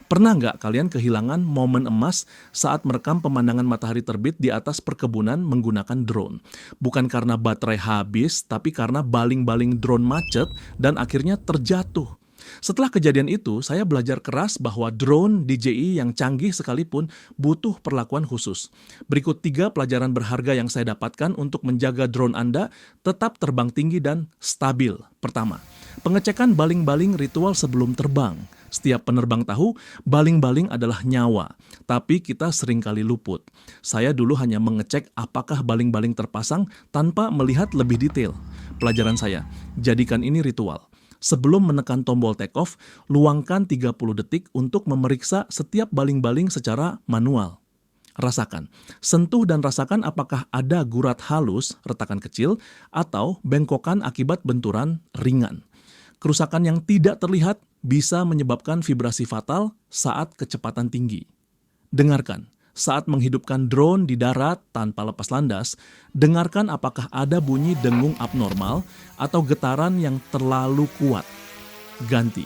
Pernah nggak kalian kehilangan momen emas saat merekam pemandangan matahari terbit di atas perkebunan menggunakan drone? Bukan karena baterai habis, tapi karena baling-baling drone macet dan akhirnya terjatuh. Setelah kejadian itu, saya belajar keras bahwa drone DJI yang canggih sekalipun butuh perlakuan khusus. Berikut 3 pelajaran berharga yang saya dapatkan untuk menjaga drone Anda tetap terbang tinggi dan stabil. Pertama, pengecekan baling-baling ritual sebelum terbang. Setiap penerbang tahu, baling-baling adalah nyawa, tapi kita seringkali luput. Saya dulu hanya mengecek apakah baling-baling terpasang tanpa melihat lebih detail. Pelajaran saya, jadikan ini ritual. Sebelum menekan tombol take off, luangkan 30 detik untuk memeriksa setiap baling-baling secara manual. Rasakan, sentuh dan rasakan apakah ada gurat halus, retakan kecil, atau bengkokan akibat benturan ringan. Kerusakan yang tidak terlihat bisa menyebabkan vibrasi fatal saat kecepatan tinggi. Dengarkan, saat menghidupkan drone di darat tanpa lepas landas, dengarkan apakah ada bunyi dengung abnormal atau getaran yang terlalu kuat. Ganti.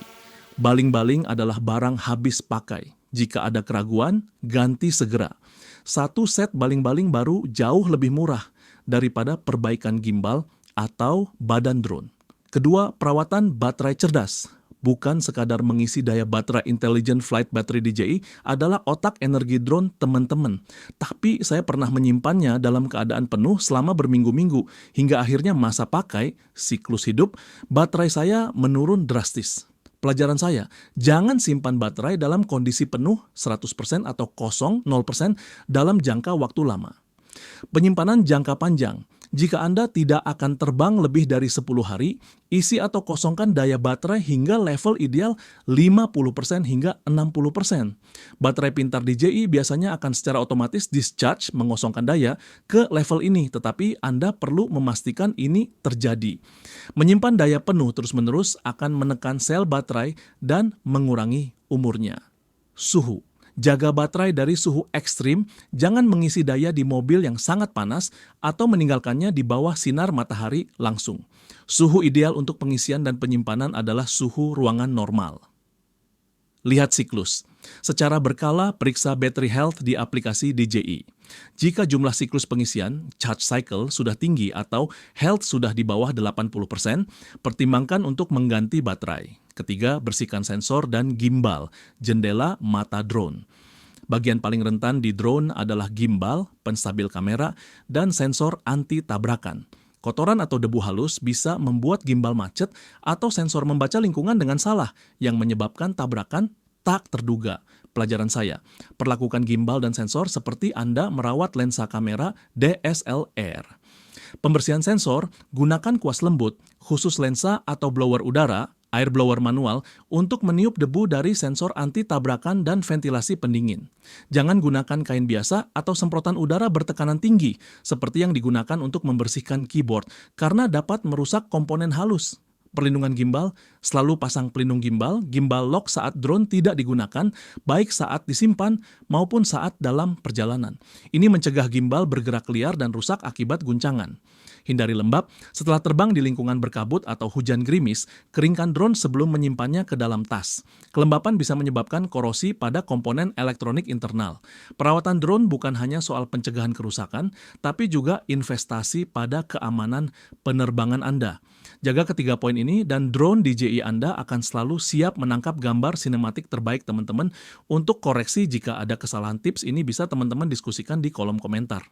Baling-baling adalah barang habis pakai. Jika ada keraguan, ganti segera. Satu set baling-baling baru jauh lebih murah daripada perbaikan gimbal atau badan drone. Kedua, perawatan baterai cerdas. Bukan sekadar mengisi daya baterai Intelligent Flight Battery DJI adalah otak energi drone teman-teman. Tapi saya pernah menyimpannya dalam keadaan penuh selama berminggu-minggu, hingga akhirnya masa pakai, siklus hidup, baterai saya menurun drastis. Pelajaran saya, jangan simpan baterai dalam kondisi penuh 100% atau kosong 0% dalam jangka waktu lama. Penyimpanan jangka panjang. Jika Anda tidak akan terbang lebih dari 10 hari, isi atau kosongkan daya baterai hingga level ideal 50% hingga 60%. Baterai pintar DJI biasanya akan secara otomatis discharge mengosongkan daya ke level ini, tetapi Anda perlu memastikan ini terjadi. Menyimpan daya penuh terus-menerus akan menekan sel baterai dan mengurangi umurnya. Suhu. Jaga baterai dari suhu ekstrim, jangan mengisi daya di mobil yang sangat panas atau meninggalkannya di bawah sinar matahari langsung. Suhu ideal untuk pengisian dan penyimpanan adalah suhu ruangan normal. Lihat siklus. Secara berkala, periksa battery health di aplikasi DJI. Jika jumlah siklus pengisian, charge cycle, sudah tinggi atau health sudah di bawah 80%, pertimbangkan untuk mengganti baterai. Ketiga, bersihkan sensor dan gimbal, jendela mata drone. Bagian paling rentan di drone adalah gimbal, penstabil kamera, dan sensor anti-tabrakan. Kotoran atau debu halus bisa membuat gimbal macet atau sensor membaca lingkungan dengan salah, yang menyebabkan tabrakan tak terduga. Pelajaran saya, perlakukan gimbal dan sensor seperti Anda merawat lensa kamera DSLR. Pembersihan sensor, gunakan kuas lembut, khusus lensa atau blower udara, air blower manual, untuk meniup debu dari sensor anti-tabrakan dan ventilasi pendingin. Jangan gunakan kain biasa atau semprotan udara bertekanan tinggi, seperti yang digunakan untuk membersihkan keyboard, karena dapat merusak komponen halus. Perlindungan gimbal, selalu pasang pelindung gimbal lock saat drone tidak digunakan, baik saat disimpan maupun saat dalam perjalanan. Ini mencegah gimbal bergerak liar dan rusak akibat guncangan. Hindari lembab, setelah terbang di lingkungan berkabut atau hujan gerimis, keringkan drone sebelum menyimpannya ke dalam tas. Kelembapan bisa menyebabkan korosi pada komponen elektronik internal. Perawatan drone bukan hanya soal pencegahan kerusakan, tapi juga investasi pada keamanan penerbangan Anda. Jaga ketiga poin ini dan drone DJI Anda akan selalu siap menangkap gambar sinematik terbaik teman-teman. Untuk koreksi jika ada kesalahan tips ini bisa teman-teman diskusikan di kolom komentar.